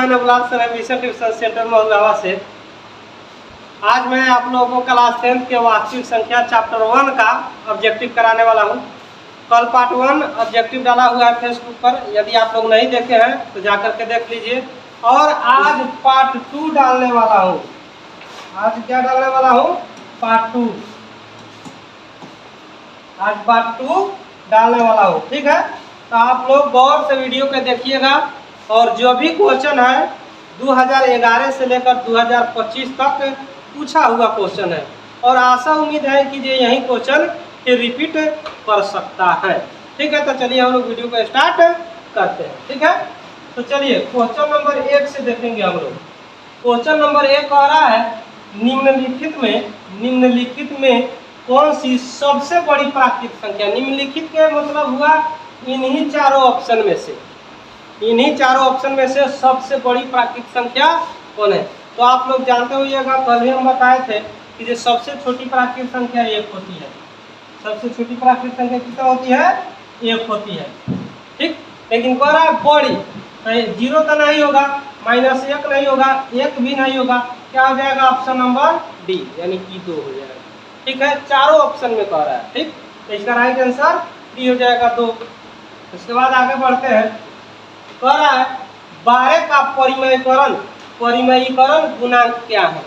मैं Navlal sir mission tuition centre Mahuawa से। आज मैं आप लोगों को क्लास 10th के वास्तविक संख्या चैप्टर 1 का ऑब्जेक्टिव कराने वाला हूं। कल पार्ट 1 ऑब्जेक्टिव डाला हुआ है फेसबुक पर, यदि आप लोग नहीं देखे हैं तो जाकर के देख लीजिए। और आज पार्ट 2 डालने वाला हूं। आज क्या डालने वाला हूं? पार्ट 2। आज पार्ट 2 डालने वाला हूं, ठीक है। तो आप लोग गौर से वीडियो को देखिएगा और जो भी क्वेश्चन है 2011 से लेकर 2025 तक पूछा हुआ क्वेश्चन है और आशा उम्मीद है कि ये यही क्वेश्चन फिर रिपीट कर सकता है, ठीक है। तो चलिए हम लोग वीडियो को स्टार्ट करते हैं, ठीक है। तो चलिए क्वेश्चन नंबर 1 से देखेंगे हम लोग। क्वेश्चन नंबर 1 कह रहा है निम्नलिखित में कौन सी सबसे बड़ी प्राकृतिक संख्या। निम्नलिखित के मतलब हुआ इन्हीं चारों ऑप्शन में से, इन्हीं चारों ऑप्शन में से सबसे बड़ी प्राकृतिक संख्या कौन है। तो आप लोग जानते होइएगा, कल ही हम बताए थे कि जो सबसे छोटी प्राकृतिक संख्या 1 होती है। सबसे छोटी प्राकृतिक संख्या कितना होती है? 1 होती है, ठीक। लेकिन कह रहा है बड़ी, तो 0 तो नहीं होगा, -1 नहीं होगा, 1 भी नहीं होगा, क्या हो जाएगा? ऑप्शन नंबर डी यानी कि 2 हो जाएगा, ठीक है। चारों ऑप्शन में कह रहा है, ठीक। तो इसका राइट आंसर डी हो जाएगा 2। उसके बाद आगे बढ़ते हैं। कह रहा है 12 का परिमयीकरण गुणांक क्या है।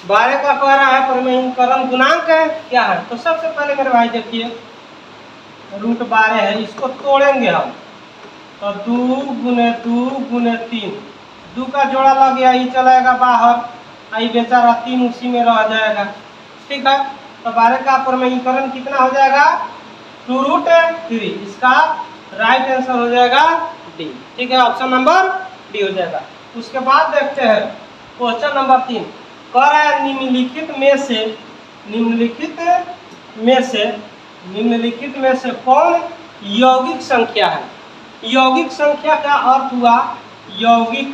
12 का कह रहा है परिमयीकरण गुणांक क्या है। तो सबसे पहले मेरे भाई देखिए, √12 है, इसको तोड़ेंगे हम तो 2 गुने 2 गुने 3, 2 का जोड़ा लग गया, ये चलाएगा बाहर, आई बेचारा 3 उसी में रह जाएगा, ठीक है। तो 12 का परिमयीकरण कितना हो जाएगा? 2√3। इसका राइट आंसर हो जाएगा डी, ठीक है। ऑप्शन नंबर डी हो जाएगा। उसके बाद देखते हैं क्वेश्चन नंबर 3। कह रहा है निम्नलिखित में से कौन यौगिक संख्या है। यौगिक संख्या का अर्थ हुआ यौगिक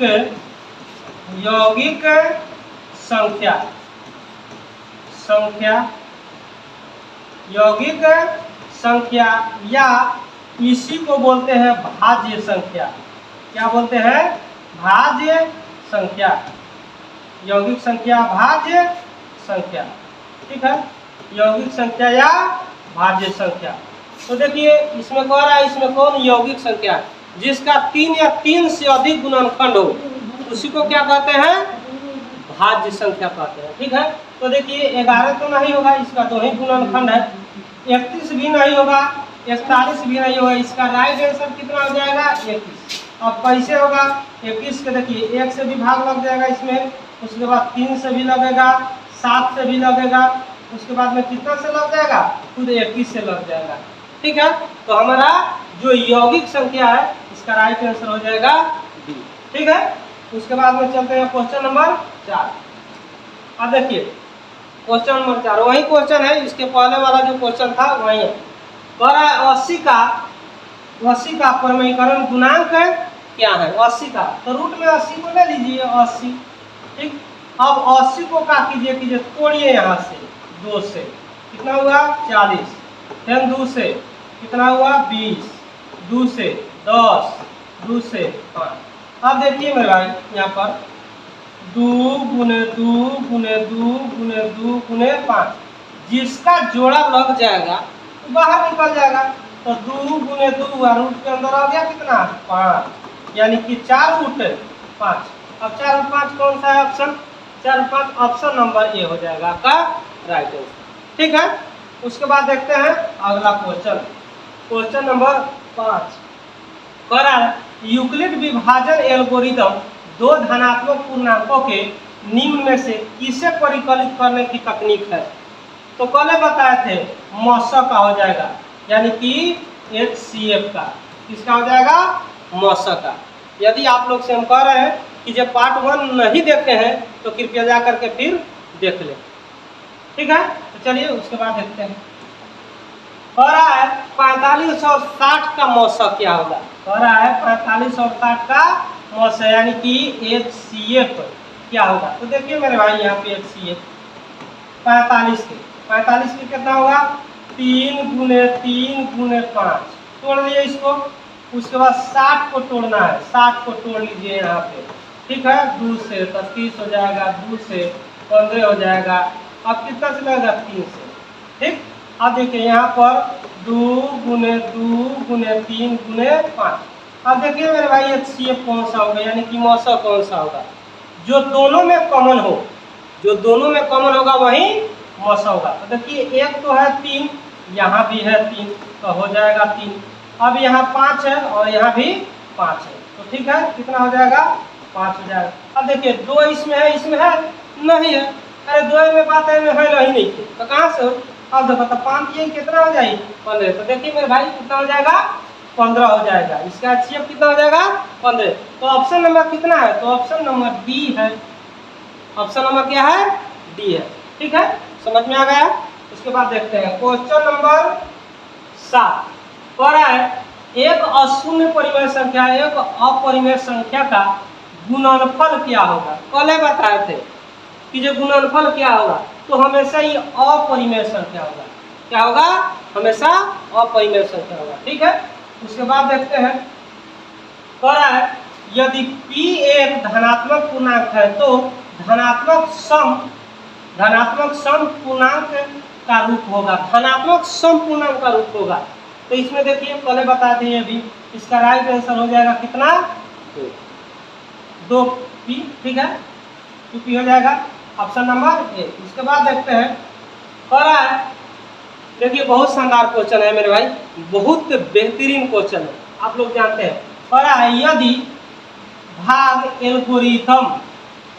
संख्या या इसी को बोलते हैं भाज्य संख्या। क्या बोलते हैं? भाज्य संख्या। यौगिक संख्या, भाज्य संख्या, ठीक है। यौगिक संख्या या भाज्य संख्या। तो देखिए इसमें कह रहा है इसमें कौन यौगिक संख्या है? जिसका 3 या 3 से अधिक गुणनखंड हो उसी को क्या कहते हैं? भाज्य संख्या कहते हैं, ठीक है। तो देखिए 11 तो नहीं होगा, इसका 2 ही गुणनखंड है। 31 भी नहीं होगा, 41 भी नहीं होगा, इसका राइट आंसर कितना हो जाएगा? 21। अब कैसे होगा? 21 के देखिए 1 से भी भाग लग जाएगा इसमें, उसके बाद 3 से भी लगेगा, 7 से भी लगेगा, उसके बाद में कितना से लग जाएगा? खुद 21 से लग जाएगा, ठीक है। तो हमारा जो यौगिक संख्या है इसका राइट आंसर हो जाएगा डी, ठीक है। उसके बाद में चलते हैं क्वेश्चन नंबर 4। अब देखिए क्वेश्चन नंबर 4 वही क्वेश्चन है, इसके पहले वाला जो क्वेश्चन था वही है। कह रहा है 80 का परिमयीकरण गुणांक क्या है। 80 का तो रूट में 80 को ले लीजिए, 80, ठीक। अब 80 को क्या कीजिए तोड़िए यहाँ से 2 से, कितना हुआ? 40। फिर 2 से कितना हुआ? 20, 2 से 10, 2 से 5। अब देखिए मेरे भाई यहाँ पर 2 गुने 2 गुने 2 गुने 2 गुने 5, जिसका जोड़ा लग जाएगा तो बाहर निकल जाएगा। तो 2 गुने 2 रूट के अंदर आ गया कितना? 5, यानी कि 4√5। अब 4 और 5 कौन सा है ऑप्शन? 4 और 5 ऑप्शन नंबर ए हो जाएगा आपका राइट आंसर, ठीक है। उसके बाद देखते हैं अगला क्वेश्चन नंबर 5। कह रहा है यूक्लिड विभाजन एल्गोरिथम 2 धनात्मक पूर्णांकों के निम्न में से किसे परिकलित करने की तकनीक है। तो कल बताए थे मौसा का हो जाएगा, यानी कि HCF का। किसका हो जाएगा? मौसा का। यदि आप लोग से हम कह रहे हैं कि जब पार्ट 1 नहीं देखे हैं तो कृपया जा करके फिर देख लें, ठीक है। तो चलिए उसके बाद देखते हैं। कह रहा है 45 और 60 का मौसा क्या होगा। कह रहा है 45 और 60 का मौसा यानी कि HCF क्या होगा। तो देखिए मेरे भाई यहाँ पे HCF 45 के कितना होगा? 3 गुने 3 गुने 5, तोड़ लिए इसको उसके बाद 60 को तोड़ना है, 60 को तोड़ लीजिए यहाँ पे, ठीक है। 2 से 30 हो जाएगा, 2 से 15 हो जाएगा, अब कितना चलेगा 3 से, ठीक। अब देखिए यहाँ पर 2 गुने 2 गुने 3 गुने 5। अब देखिए मेरे भाई HCF कौन सा होगा, यानी कि मौसा कौन सा होगा, जो दोनों में कॉमन हो, जो दोनों में कॉमन होगा वही मौसा होगा। तो देखिए एक तो है 3, यहाँ भी है 3, तो हो जाएगा 3। अब यहाँ 5 है और यहाँ भी 5 है, तो ठीक है, कितना हो जाएगा 5 हो जाएगा। अब देखिए 2 इसमें है, इसमें है नहीं है, अरे 2 में बात है, में है नहीं थे, तो कहाँ से हो। अब देखो तो 5 ये कितना हो जाएगी 15, तो देखिए मेरे भाई कितना हो जाएगा 15 हो जाएगा, इसका HCF कितना हो जाएगा 15। तो ऑप्शन नंबर कितना है, तो ऑप्शन नंबर डी है, ऑप्शन नंबर क्या है, डी है, ठीक है, समझ में आ गया। उसके बाद देखते हैं क्वेश्चन नंबर 7 कह रहा है एक अशून्य परिमेय संख्या एक अपरिमेय संख्या का गुणनफल क्या होगा। पहले बताए थे कि जो गुणनफल क्या होगा, तो हमेशा ही अपरिमेय संख्या होगा, क्या होगा, हमेशा अपरिमेय संख्या होगा, ठीक है। उसके बाद देखते हैं कह रहा है यदि p एक धनात्मक पूर्णांक है तो धनात्मक सम पूर्णांक का रूप होगा, धनात्मक सम पूर्णांक का रूप होगा। तो इसमें देखिए पहले बता दिए अभी, इसका राइट आंसर हो जाएगा कितना 2p, ठीक है, 2p हो जाएगा ऑप्शन नंबर ए। उसके बाद देखते हैं कह रहा है, देखिए बहुत शानदार क्वेश्चन है मेरे भाई, बहुत बेहतरीन क्वेश्चन है, आप लोग जानते हैं। कह रहा है यदि भाग एल्गोरिथम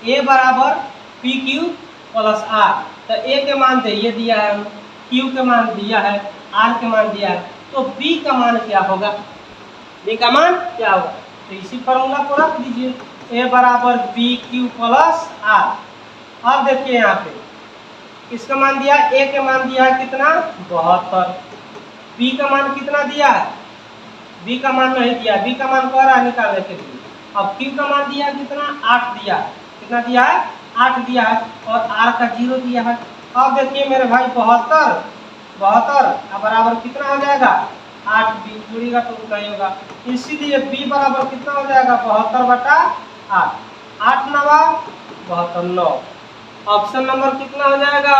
ए बराबर पी क्यू प्लस आर, तो ए के मान दे ये दिया है, क्यू के मान दिया है, आर के मान दिया है, तो बी का मान क्या होगा, बी का मान क्या होगा। तो इसी फॉर्मूला को रख दीजिए, ए बराबर बी क्यू प्लस आर। अब देखिए यहाँ पे इसका मान दिया, ए के मान दिया है कितना 72, बी का मान कितना दिया है, बी का मान नहीं दिया, बी का मान कह रहा है निकालने के लिए। अब क्यू का मान दिया कितना 8 दिया है, कितना दिया है 8 दिया है, और आर का 0 दिया है। अब देखिए मेरे भाई 72 बराबर कितना हो जाएगा 8, बी जोड़िएगा तो उतना ही होगा, इसीलिए बी बराबर कितना हो जाएगा 72/8, 8 नवा 72 9। ऑप्शन नंबर कितना हो जाएगा,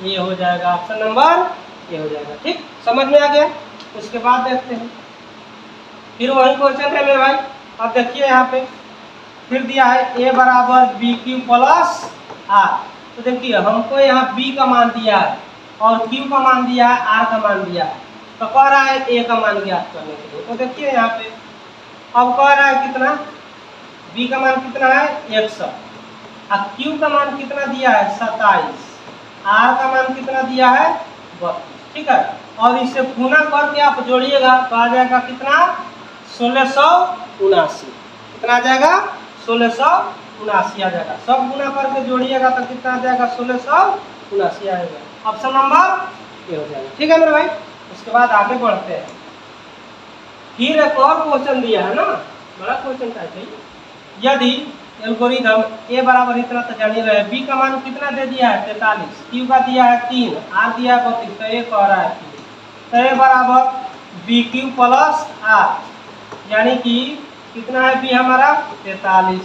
ये हो जाएगा, ऑप्शन नंबर ये हो जाएगा, ठीक, समझ में आ गया। उसके बाद देखते हैं फिर वही क्वेश्चन है मेरे भाई। अब देखिए यहाँ पे फिर दिया है ए बराबर बी क्यू प्लस आर, तो देखिए हमको यहाँ बी का मान दिया है और क्यू का मान दिया है, आर का मान दिया है, तो कह रहा है ए का मान ज्ञात करने के लिए। तो देखिए यहाँ पे अब कह रहा है कितना, बी का मान कितना है 100, और क्यू का मान कितना दिया है 27, आर का मान कितना दिया है 32, ठीक है। और इसे गुना करके आप जोड़िएगा तो आ जाएगा कितना 1679, कितना आ जाएगा 1679 आ जाएगा, सब गुना करके जोड़िएगा तो कितना आ जाएगा 1679 आएगा, ऑप्शन नंबर ये हो जाएगा, ठीक है मेरे भाई। उसके बाद आगे बढ़ते हैं, फिर एक और क्वेश्चन दिया है ना, बड़ा क्वेश्चन था भाई। यदि एल्गोरिथम ए बराबर इतना तो जान ही रहे, बी का मान कितना दे दिया है 43, क्यू का दिया है 3, आर दिया है 32, तो ए कह रहा है 3, तो ए बराबर बी क्यू प्लस आर, यानी कि कितना है बी हमारा 43,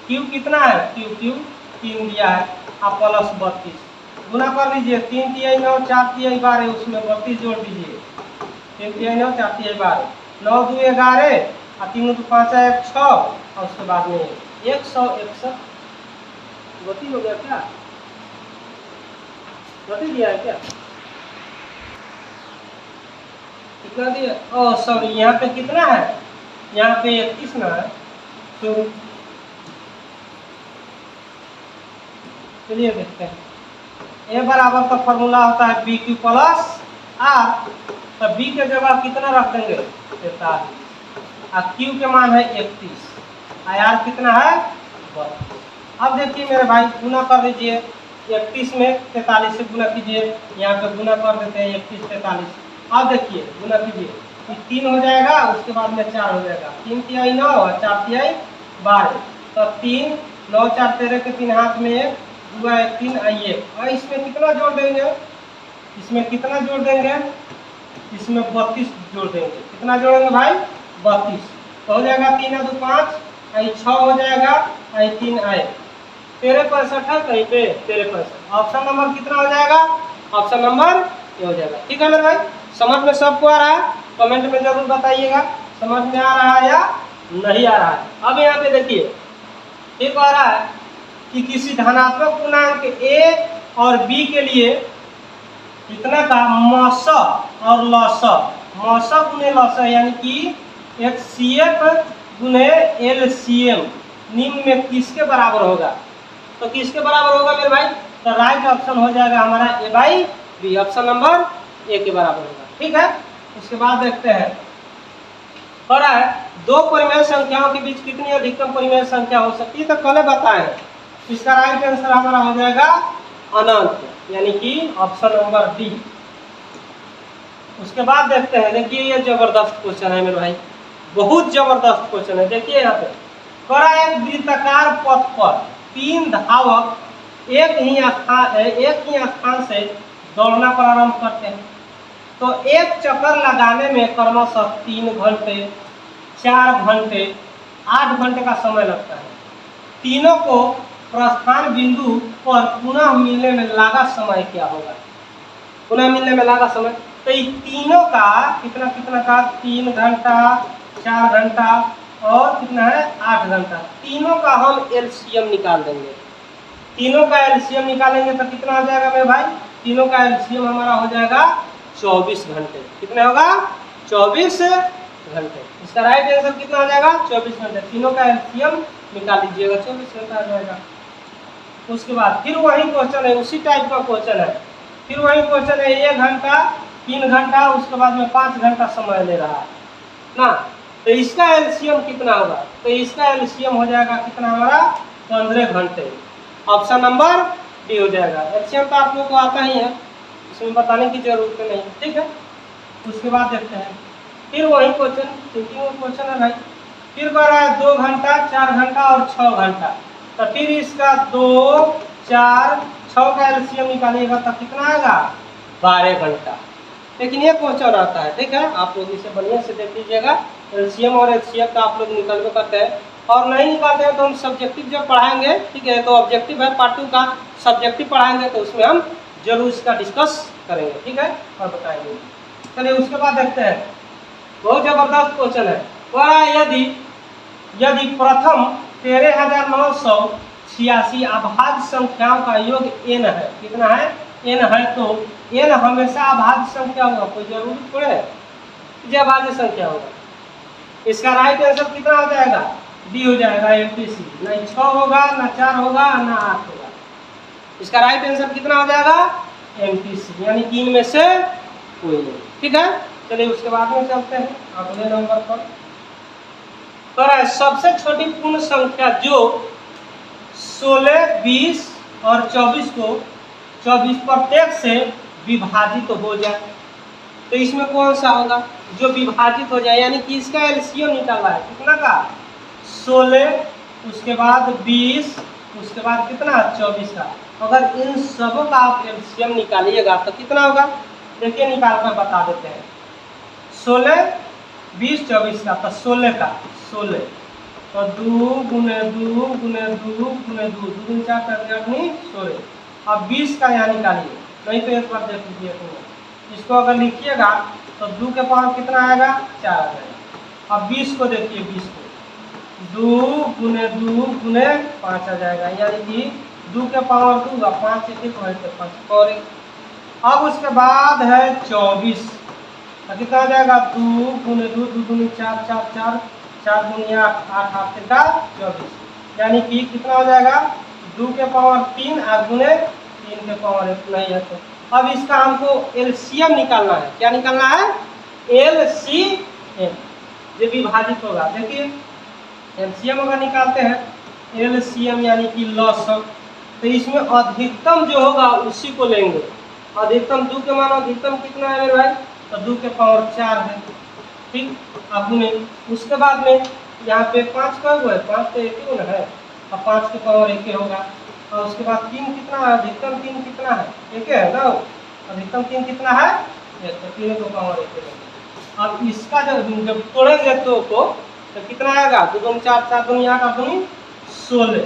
क्यू कितना है क्यू 3 दिया है, आप प्लस 32 गुना कर लीजिए, 3 तिहाई 9 4 तिहाई 12, उसमें 32 जोड़ दीजिए, 3 तिहाई 9 4 तिहाई 12, 9 2 11 और 3 2 5 1 6, और उसके बाद में 161 गति हो गया, क्या गति दिया है क्या, कितना दिया, ओ सॉरी यहाँ पे कितना है, यहाँ पे 31 ना है, तो चलिए देखते हैं। ए बराबर का फॉर्मूला होता है बी क्यू प्लस आर, तो बी के जगह कितना रख देंगे 43, और क्यू के मान है 31, आर कितना है 32। अब देखिए मेरे भाई गुना कर दीजिए, 31 में 43 से गुना कीजिए, यहाँ पे गुना कर देते हैं 31 43, अब देखिए गुना कीजिए, 3 हो जाएगा, उसके बाद में 4 हो जाएगा, 3 तिहाई 9 और 4 तिहाई 12, तो 3 9 4 13 के 3 हाथ में 1 2 1 3 आइए, और इसमें कितना जोड़ देंगे, इसमें कितना जोड़ देंगे, इसमें 32 जोड़ देंगे, कितना जोड़ेंगे भाई 32 तो हो जाएगा 3 2 5 आई 6 हो जाएगा आई 3 आए 13 65 है कहीं पे 13 65 ऑप्शन नंबर कितना हो जाएगा ऑप्शन नंबर ये हो जाएगा। ठीक है मेरे भाई समझ में सबको आ रहा है कमेंट में जरूर बताइएगा समझ में आ रहा है या नहीं आ रहा है। अब यहाँ पे देखिए एक आ रहा है कि किसी धनात्मक पूर्णांक a और b के लिए कितना का मौस और लौस मौस गुने लौस यानी कि HCF गुने LCM निम्न में किसके बराबर होगा तो किसके बराबर होगा मेरे भाई तो राइट ऑप्शन हो जाएगा हमारा A/B ऑप्शन नंबर ए के बराबर होगा। ठीक है उसके बाद देखते हैं हो रहा है दो परिमेय संख्याओं के बीच कितनी अधिकतम परिमेय संख्या हो सकती है तो कल बताए इसका राइट आंसर हमारा हो जाएगा अनंत यानी कि ऑप्शन नंबर डी। उसके बाद देखते हैं देखिए ये जबरदस्त क्वेश्चन है मेरे भाई बहुत जबरदस्त क्वेश्चन है। देखिए यहाँ पे करा एक वृत्ताकार पथ पर 3 धावक एक ही स्थान से दौड़ना प्रारंभ करते हैं तो एक चक्कर लगाने में क्रमशः 3 घंटे 4 घंटे 8 घंटे का समय लगता है। तीनों को प्रस्थान बिंदु पर पुनः मिलने में लगा समय क्या होगा पुनः मिलने में लगा समय तो ये तीनों का कितना कितना का 3 घंटा 4 घंटा और कितना है 8 घंटा तीनों का हम LCM निकाल देंगे। तीनों का LCM निकालेंगे तो कितना हो जाएगा मेरे भाई तीनों का LCM हमारा हो जाएगा 24 घंटे। कितना होगा 24 घंटे। इसका राइट आंसर कितना हो जाएगा 24 घंटे। तीनों का LCM निकाल लीजिएगा 24 घंटा आ जाएगा। उसके बाद फिर वही क्वेश्चन है उसी टाइप का क्वेश्चन है फिर वही क्वेश्चन है 1 घंटा 3 घंटा उसके बाद में 5 घंटा समय ले रहा है ना तो इसका LCM कितना होगा तो इसका LCM हो जाएगा कितना हमारा 15 घंटे ऑप्शन नंबर डी हो जाएगा। LCM तो आप लोग को आता ही है इसमें बताने की जरूरत नहीं। ठीक है उसके बाद देखते हैं फिर वही क्वेश्चन है भाई फिर कह रहा है 2 घंटा 4 घंटा और 6 घंटा तो फिर इसका 2 4 6 का LCM निकालिएगा तो कितना आएगा 12 घंटा। लेकिन ये क्वेश्चन आता है ठीक है आप लोग इसे बढ़िया से देख लीजिएगा LCM और HCF तो आप लोग निकालवे करते हैं और नहीं निकालते हैं तो हम सब्जेक्टिव जब पढ़ाएंगे ठीक है तो ऑब्जेक्टिव है पार्ट 2 का सब्जेक्टिव पढ़ाएंगे तो उसमें हम जरूर इसका डिस्कस करेंगे ठीक है और बताएंगे। चलिए उसके बाद देखते हैं बहुत जबरदस्त क्वेश्चन है वह यदि प्रथम 13,986 अभाज्य संख्याओं का योग n है कितना है n है तो n हमेशा अभाज्य संख्या होगा कोई जरूरी थोड़े है कि अभाज्य संख्या होगा। इसका राइट आंसर कितना हो जाएगा डी हो जाएगा MTC ना 6 होगा ना 4 होगा ना 8 होगा। इसका राइट आंसर कितना हो जाएगा MTC यानी 3 में से कोई नहीं। ठीक है चलिए उसके बाद में चलते हैं अगले नंबर पर है सबसे छोटी पूर्ण संख्या जो 16 20 और 24 को 24 प्रत्येक से विभाजित हो जाए तो इसमें कौन सा होगा जो विभाजित हो जाए यानी कि इसका LCM निकालना है कितना का 16 उसके बाद 20 उसके बाद कितना 24 का अगर इन सबों का आप LCM निकालिएगा तो कितना होगा देखिए निकाल कर बता देते हैं 16 20 24 का तो 16 का 16 तो 2 गुने 2 गुने 2 गुने 2 2 4 कर दिया अपनी 16 अब 20 का यहाँ निकालिए नहीं तो एक बार देख लीजिए इसको अगर लिखिएगा तो 2 के पावर कितना आएगा 4 आ जाएगा। अब 20 को देखिए 20 को 2 गुने 2 गुने 5 आ जाएगा यानी कि 2 के पावर 2 का 5 एक तो 5 और अब उसके बाद है 24 कितना आ जाएगा 2 गुने 2 2 गुने 4 4 4 4 गुने 8 8 8 का 24 यानी कि कितना हो जाएगा 2 के पावर 3 और गुने 3 के पावर 1 नहीं है तो अब इसका हमको LCM निकालना है। क्या निकालना है LCM जो विभाजित होगा देखिए LCM अगर निकालते हैं LCM यानी कि लॉसम तो इसमें अधिकतम जो होगा उसी को लेंगे। अधिकतम 2 के मान अधिकतम कितना है मेरे भाई तो 2 के पावर 4 है ठीक। अब में उसके बाद में यहाँ पे 5 का हुआ है 5 तो एक ही ना है अब 5 के पावर 1 होगा और उसके बाद 3 कितना है अधिकतम 3 कितना है 1 है ना अधिकतम 3 कितना है 1 तो 3 के पावर 1 होगा अब इसका जब तोड़ेंगे तो कितना आएगा? 2 दूनी 4, 4 दूनी 8, 8 दूनी 16,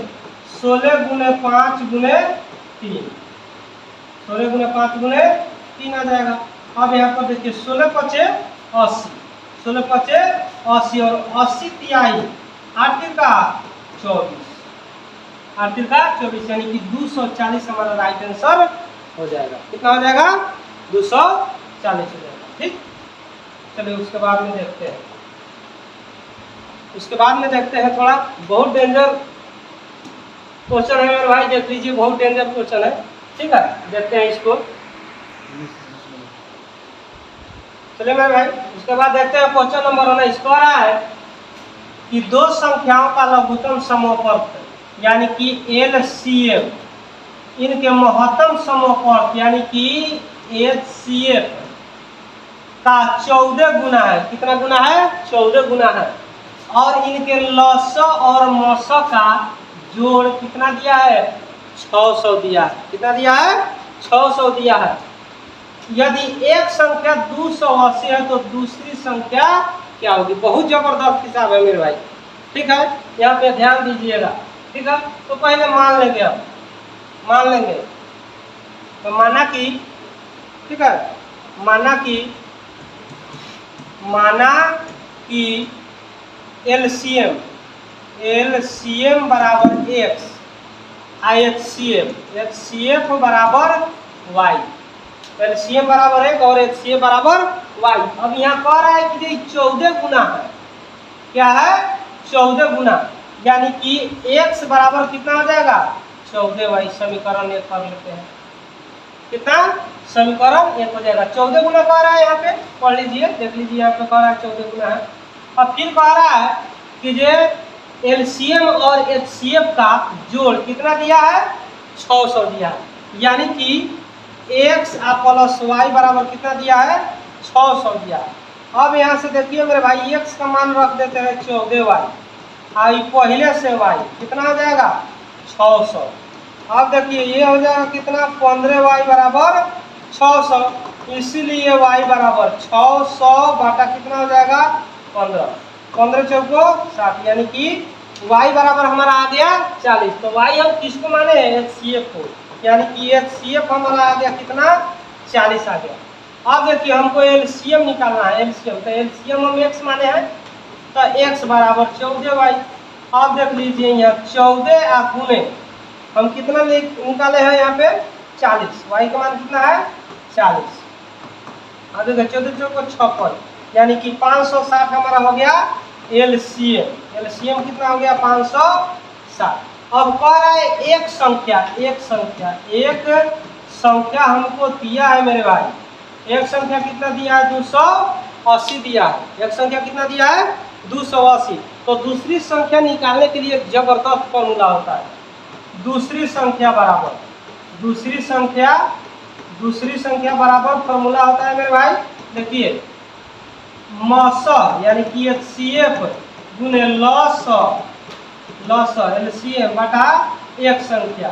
16 गुने 5 गुने 3, 16 गुने 5 गुने 3 आ जाएगा। अब यहाँ पर देखिए 16 पचे 80, 16 पचे 80 और 80 तिहाई 8 तिरका 24, 8 तिरका 24 यानी कि 240 हमारा राइट आंसर हो जाएगा। कितना हो जाएगा? 240 हो जाएगा। ठीक, चलिए उसके बाद में देखते हैं। उसके बाद में देखते हैं थोड़ा बहुत डेंजर क्वेश्चन है मेरे भाई, देख लीजिए, बहुत डेंजर क्वेश्चन है। ठीक है, देखते हैं इसको। चलिए मेरे भाई, उसके बाद देखते हैं क्वेश्चन नंबर 1। इसको आ रहा है कि दो संख्याओं का लघुत्तम समोपर्थ यानी कि LCM, इनके महत्तम समोपर्थ यानी कि HCF का 14 गुना है। कितना गुना है? 14 गुना है। और इनके लस और मस का जोड़ कितना दिया है? 600 दिया है। कितना दिया है? 600 दिया है। यदि एक संख्या 280 है तो दूसरी संख्या क्या होगी? बहुत जबरदस्त हिसाब है मेरे भाई। ठीक है, यहाँ पे ध्यान दीजिएगा। ठीक है, तो पहले मान लेंगे। अब मान लेंगे तो माना कि, ठीक है, माना कि LCM बराबर x, HCF बराबर y, LCM बराबर 1 और HCF बराबर y। अब यहाँ कह रहा है कि 14 गुना है। क्या है? 14 गुना, यानी कि x बराबर कितना हो जाएगा? 14y। समीकरण 1 कर लेते हैं। कितना? समीकरण 1 हो जाएगा। 14 गुना कह रहा है, यहाँ पे पढ़ लीजिए, देख लीजिए, यहाँ पे कह रहा है 14 गुना है। अब फिर कह रहा है कि जो LCM और HCF का जोड़ कितना दिया है? 600 दिया है, यानी कि x प्लस y बराबर कितना दिया है? 600 दिया है। अब यहाँ से देखिए मेरे भाई, x का मान रख देते हैं 14y, और पहले से y कितना हो जाएगा? 600। अब देखिए ये हो जाएगा कितना? 15y बराबर 600, इसीलिए y बराबर 600 बाटा कितना हो जाएगा? 15, 15 चौको 60, यानी कि y बराबर हमारा आ गया 40। तो y हम किसको माने हैं? HCF को, यानी कि HCF हमारा आ गया कितना? 40 आ गया। अब देखिए हमको LCM निकालना है। LCM तो LCM हम x माने हैं, तो x बराबर 14y। अब देख लीजिए यहाँ 14 गुने हम कितना निकाले हैं? यहाँ पे 40, y का मान कितना है? 40। अब देखिए 14 चौको 56, यानी कि 560 हमारा हो गया LCM। LCM कितना हो गया? 560। अब कह रहा है एक संख्या हमको दिया है मेरे भाई। एक संख्या कितना दिया है? 280 दिया है। एक संख्या कितना दिया है? 280। तो दूसरी संख्या निकालने के लिए एक जबरदस्त फॉर्मूला होता है। दूसरी संख्या बराबर फॉर्मूला होता है मेरे भाई। देखिए, मस यानी कि HCF गुने लस LCM बटा एक संख्या,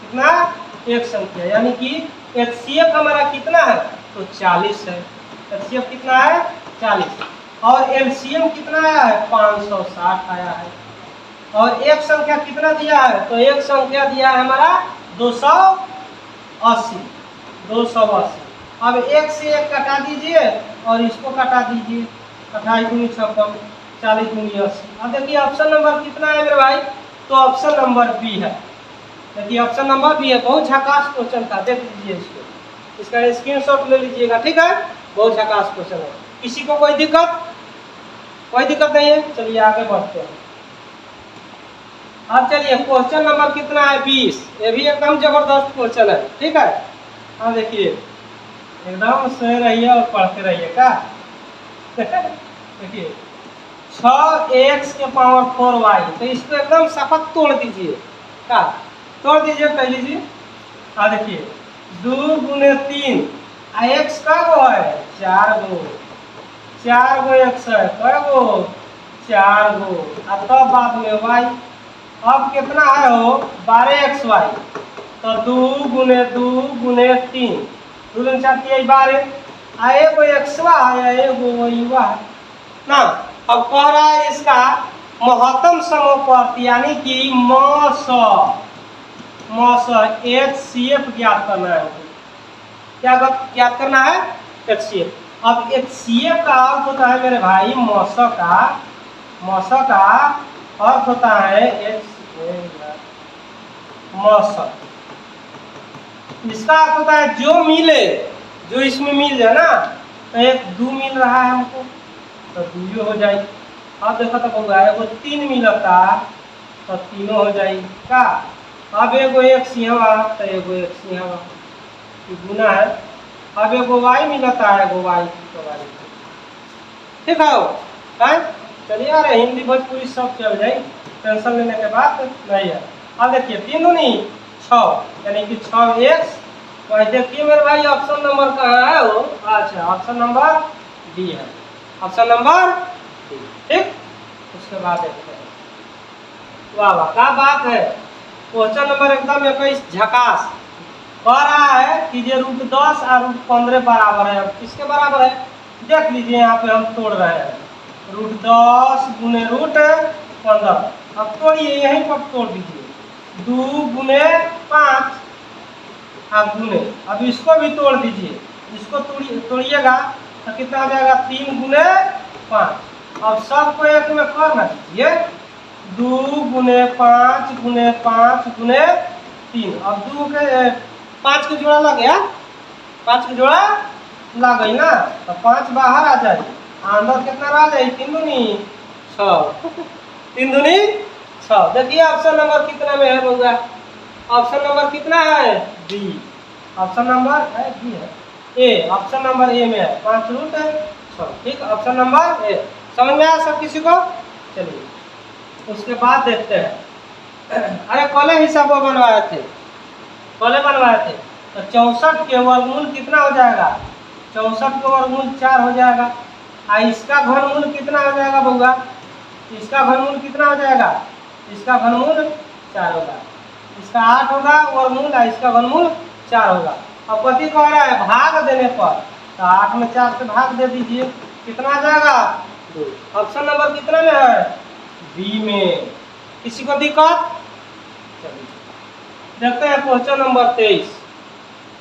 कितना? एक संख्या, यानी कि HCF हमारा कितना है? तो 40 है। HCF कितना है? 40। और LCM कितना आया है? 560 आया है। और एक संख्या कितना दिया है? तो एक संख्या दिया है हमारा 280। अब एक से एक कटा दीजिए और इसको कटा दीजिए। 28 दूनी 56, 40 दूनी 80। अब देखिए ऑप्शन नंबर कितना है मेरे भाई? तो ऑप्शन नंबर बी है। देखिए ऑप्शन नंबर बी है। बहुत झकास क्वेश्चन था, देख लीजिए इसको, इसका स्क्रीनशॉट ले लीजिएगा। ठीक है, बहुत झकास क्वेश्चन है। किसी को कोई दिक्कत नहीं है? चलिए आगे बढ़ते हैं। अब चलिए क्वेश्चन नंबर कितना है? 20। ये भी एकदम जबरदस्त क्वेश्चन है। ठीक है, अब देखिए एकदम सही रहिए और पढ़ते रहिए का। देखिए 6x के पावर 4y, तो इसको एकदम सफक तोड़ दीजिए। का तोड़ दीजिए, कह लीजिए। हाँ देखिए 2 गुने 3, x का वो है 4 गो, 4 गो x है, कै गो? 4 गो। अब तब बाद में y, अब कितना है हो? 12xy। तो 2 गुने 3, 2 दूनी 4 12, आ एगो एक्सवा है, एगो वाईवा है ना। अब कह रहा है इसका महत्तम समानुपाती यानी कि मौस HCF ज्ञात करना है। क्या ज्ञात करना है? HCF। अब HCF का अर्थ होता है मेरे भाई मौस का अर्थ होता है मौस। इसका अर्थ होता है जो मिले, जो इसमें मिल जाए ना, तो एक 2 मिल रहा है हमको तो 2 हो जाए। अब देखो तो होगा एगो 3 मिलता तो 3 हो जाए का। अब एगो x यहाँ तो एगो x यहाँ गुना है। अब एगो y मिलता है, एगो y तो y। ठीक है? चलिए यार हिंदी भोजपुरी सब चल जाए, टेंशन लेने के बाद नहीं है। अब देखिए 3 दूनी 6 यानी कि 6x। तो देखिए मेरे भाई ऑप्शन नंबर कहाँ है वो? अच्छा ऑप्शन नंबर डी है, ऑप्शन नंबर डी। ठीक, उसके बाद देखते हैं। वाह वाह क्या बात है, क्वेश्चन नंबर एकदम 21 झकास। कह रहा है कि ये √10 और √15 बराबर है। अब किसके बराबर है देख लीजिए, यहाँ पे हम तोड़ रहे हैं √10 गुने √15। अब तोड़िए, यहीं पर तोड़ दीजिए 2 गुने 5 आप गुने। अब इसको भी तोड़ दीजिए, इसको तोड़िएगा तो कितना हो जाएगा 3 गुने 5। अब सबको एक में करना दीजिए 2 गुने 5 गुने 5 गुने 3। अब 2 के 5 के जोड़ा लग गया, 5 के जोड़ा लग गई ना, तो 5 बाहर आ जाए, अंदर कितना रह जाए 3 दूनी 6 3 दूनी 6। देखिए ऑप्शन नंबर कितना में है बउआ? ऑप्शन नंबर कितना है? डी। ऑप्शन नंबर है डी है, ए ऑप्शन नंबर ए में है 5√6। ठीक, ऑप्शन नंबर ए। समझ में आया सब किसी को? चलिए उसके बाद देखते हैं। अरे कॉले हिसाब बनवाए थे, कॉले बनवाए थे तो 64 के वर्गमूल कितना हो जाएगा? 64 के वर्गमूल 4 हो जाएगा। इसका घनमूल कितना हो जाएगा बउआ? इसका घनमूल कितना हो जाएगा? इसका घनमूल 4 होगा। इसका 8 होगा वर्गमूल, इसका घनमूल 4 होगा। अब पति कह रहा है भाग देने पर, तो 8 में 4 से भाग दे दीजिए, कितना आ जाएगा? 2। ऑप्शन नंबर कितना में है? बी में। किसी को दिक्कत? चलिए देखते हैं क्वेश्चन नंबर 23।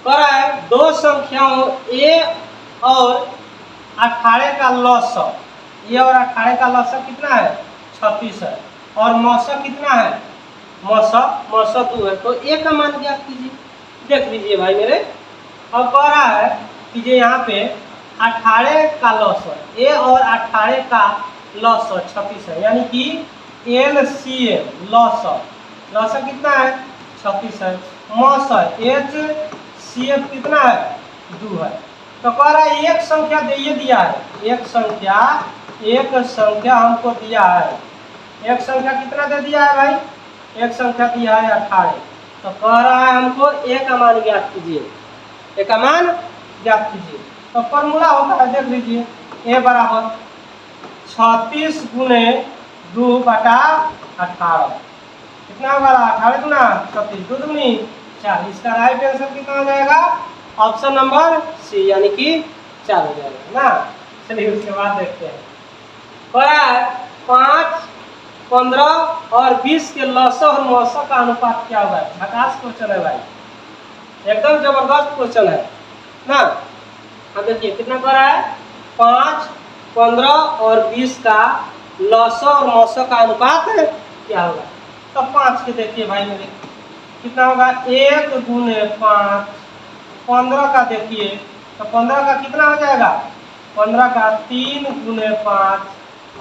कह रहा है दो संख्याओं ए और 18 का लॉग, ए और 18 का लॉग कितना है? 36 है। और मौसम कितना है? मौसम 2 है। तो ए का मान ज्ञात कीजिए। देख लीजिए भाई मेरे, अब कह रहा है कि जो यहाँ पे 18 का लॉग, ए और 18 का लॉग 36 है, यानी कि LCM लॉग कितना है? 36 है। मौसम HCF कितना है? 2 है। तो कह रहा है एक संख्या ये दिया है, एक संख्या हमको दिया है। एक संख्या कितना दे दिया है भाई? एक संख्या दिया है 18। तो कह रहा है हमको ए का मान ज्ञात कीजिए, ए का मान ज्ञात कीजिए। तो फॉर्मूला होता है देख लीजिए, ए बराबर 36 गुने 2/18। कितना होगा? 18 गुना 36, 2 दूनी 4। इसका राइट आंसर कितना हो जाएगा? ऑप्शन नंबर सी यानी कि 4 हो जाएगा ना। चलिए उसके बाद देखते हैं। कह रहा है 5, 15 और 20 के लॉग और मौसम का अनुपात क्या होगा? झकास क्वेश्चन है भाई, एकदम जबरदस्त क्वेश्चन है ना। अब देखिए कितना कह रहा है? 5, 15 और 20 का लॉग और मौसम का अनुपात क्या होगा? तो 5 के देखिए भाई मेरे कितना होगा? 1 गुने 5। 15 का देखिए तो 15 का कितना हो जाएगा? 15 का 3 गुने 5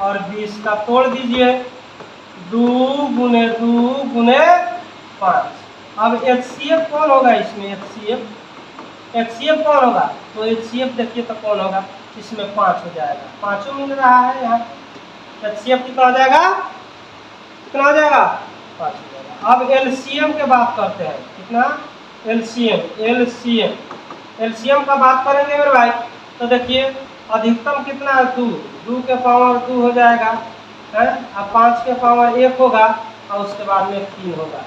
और 20 का तोड़ दीजिए 2 गुने 2 गुने 5। अब HCF कौन होगा इसमें? HCF कौन होगा? तो HCF देखिए तो कौन होगा इसमें? 5 हो जाएगा, 5 मिल रहा है यहाँ। HCF कितना हो जाएगा? कितना हो जाएगा? 5 हो जाएगा। अब LCM के बात करते हैं। कितना? LCM का बात करेंगे मेरे भाई तो देखिए अधिकतम कितना है? 2 के पावर 2 हो जाएगा है। अब 5 के पावर 1 होगा और उसके बाद में 3 होगा।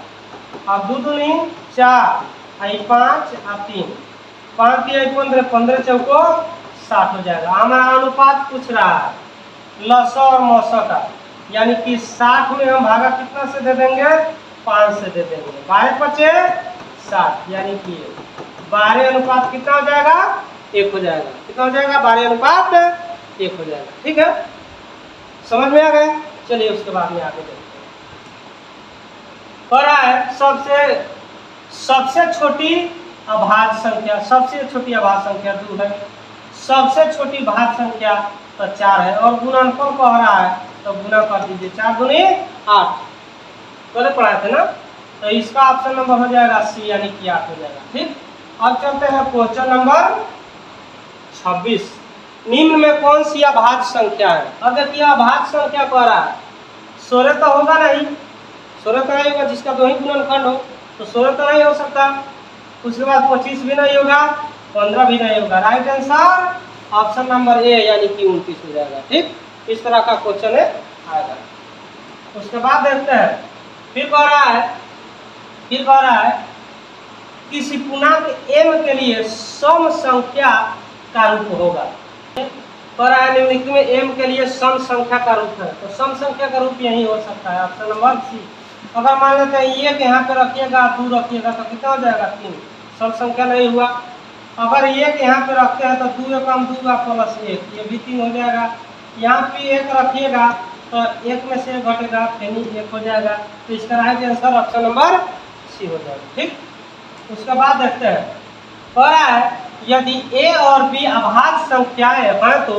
अब 2 दूनी 4, 5 और 3, 5 3 15, 15 चौको 60 हो जाएगा। हमारा अनुपात पूछ रहा है लस और मौस का, यानी कि 60 में हम भागा कितना से दे देंगे, 5 से दे देंगे, 12 बचे 60, यानी कि 12 अनुपात कितना हो जाएगा, 1 हो जाएगा। कितना हो जाएगा, 12 अनुपात 1 हो जाएगा। ठीक है, समझ में आ गया। चलिए उसके बाद में आगे देखते हैं। कह रहा है सबसे छोटी अभाज्य संख्या, सबसे छोटी अभाज्य संख्या 2 है, सबसे छोटी भाज्य संख्या तो 4 है, और गुणनफल कह रहा है तो गुना कर दीजिए, 4 दूनी 8, पहले पढ़ाए थे ना। तो इसका ऑप्शन नंबर हो जाएगा सी, यानी कि 8 हो जाएगा। ठीक, अब चलते हैं क्वेश्चन नंबर 26। निम्न में कौन सी अभाज्य संख्या है। अब देखिए अभाज्य संख्या कह रहा है 16 तो होगा नहीं, 16 तो नहीं होगा, जिसका 2 ही गुणनखंड हो, तो 16 तो नहीं हो सकता। उसके बाद 25 भी नहीं होगा, 15 भी नहीं होगा। Right answer option number A, यानी कि 29 हो जाएगा। ठीक, इस तरह का क्वेश्चन है आएगा। उसके बाद देखते हैं, फिर कह रहा है किसी पूर्णांक m के लिए सम संख्या का रूप होगा। कह रहा है निम्नलिखित में m के लिए सम संख्या का रूप है, तो सम संख्या का रूप यही हो सकता है, ऑप्शन नंबर सी। अगर मान लेते हैं 1 यहाँ पे रखिएगा, 2 रखिएगा, तो कितना हो जाएगा, 3, सम संख्या नहीं हुआ। अगर 1 यहाँ पे रखते हैं तो 2 एकम 2 प्लस 1, ये भी 3 हो जाएगा। यहाँ पे 1 रखिएगा तो 1 में से 1 घटेगा, फिर 1 हो जाएगा। तो इसका right answer option number C हो जाएगा। ठीक, उसके बाद देखते हैं, कह रहा है यदि a और b अभाज्य संख्याएं हैं तो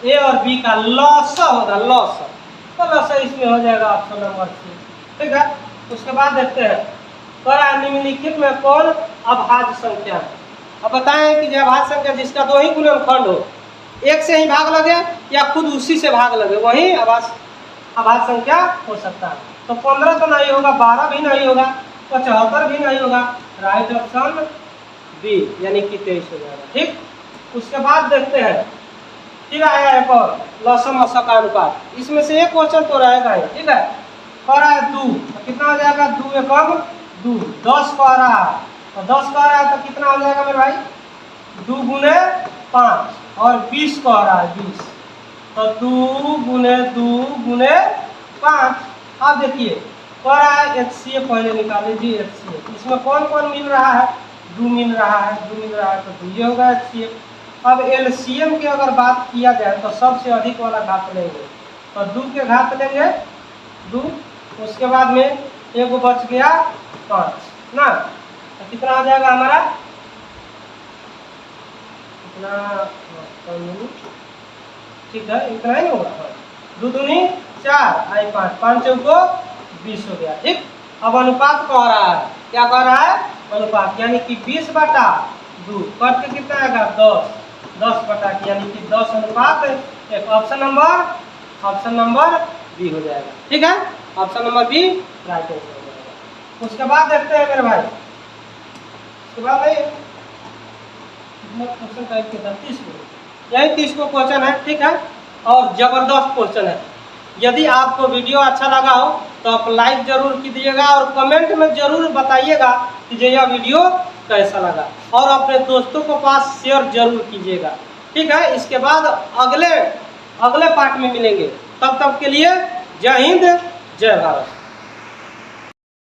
a और b का लॉस होगा, लॉस, तो लॉस इसमें हो जाएगा ऑप्शन नंबर सी। ठीक है, उसके बाद देखते हैं, कह रहा है निम्नलिखित में कौन अभाज्य संख्या है। अब बताएं कि जो अभाज्य संख्या जिसका 2 ही गुणनखंड हो, 1 से ही भाग लगे या खुद उसी से भाग लगे, वही अभाज्य संख्या हो सकता है। तो 15 तो नहीं होगा, 12 भी नहीं होगा, 75 भी नहीं होगा। राइट ऑप्शन बी, यानी कि 23 हो जाएगा। ठीक, उसके बाद देखते हैं, फिर आया एक और लसम औसत का अनुपात, इसमें से एक क्वेश्चन तो रहेगा ही। ठीक है, कह रहा है 2, तो कितना हो जाएगा, 2 एकम 2, 10 कह रहा है, तो 10 कह रहा है तो कितना हो जाएगा मेरे भाई, 2 गुने 5, और 20 कह रहा है 20, तो 2 गुने 5। अब देखिए कह रहा है HCF पहले निकाल लीजिए, HCF इसमें कौन कौन मिल रहा है, 2 मिल रहा है, 2 मिल रहा है, तो 2 ये होगा HCF। अब LCM की अगर बात किया जाए तो सबसे अधिक वाला घात लेंगे, तो 2 के घात लेंगे 2, उसके बाद में एक बच गया 5 ना, तो कितना आ जाएगा हमारा, इतना, ठीक है, इतना ही होगा, 2 दूनी 4, आई 5, 5 चौको 20 हो गया। ठीक, अब अनुपात कह रहा है, क्या कह रहा है, अनुपात, यानी कि 20/2 कट के कितना आएगा, 10 बटा, यानी कि 10 अनुपात 1, ऑप्शन नंबर बी हो जाएगा। ठीक है, option number B right answer हो जाएगा। उसके बाद देखते हैं मेरे भाई, उसके बाद क्वेश्चन टाइप के 30 को, यही 30 को क्वेश्चन है। ठीक है, और जबरदस्त क्वेश्चन है। यदि आपको वीडियो अच्छा लगा हो तो आप लाइक जरूर कीजिएगा, और कमेंट में जरूर बताइएगा कि यह वीडियो कैसा लगा, और अपने दोस्तों को पास शेयर जरूर कीजिएगा। ठीक है, इसके बाद अगले पार्ट में मिलेंगे, तब तक के लिए जय हिंद, जय भारत।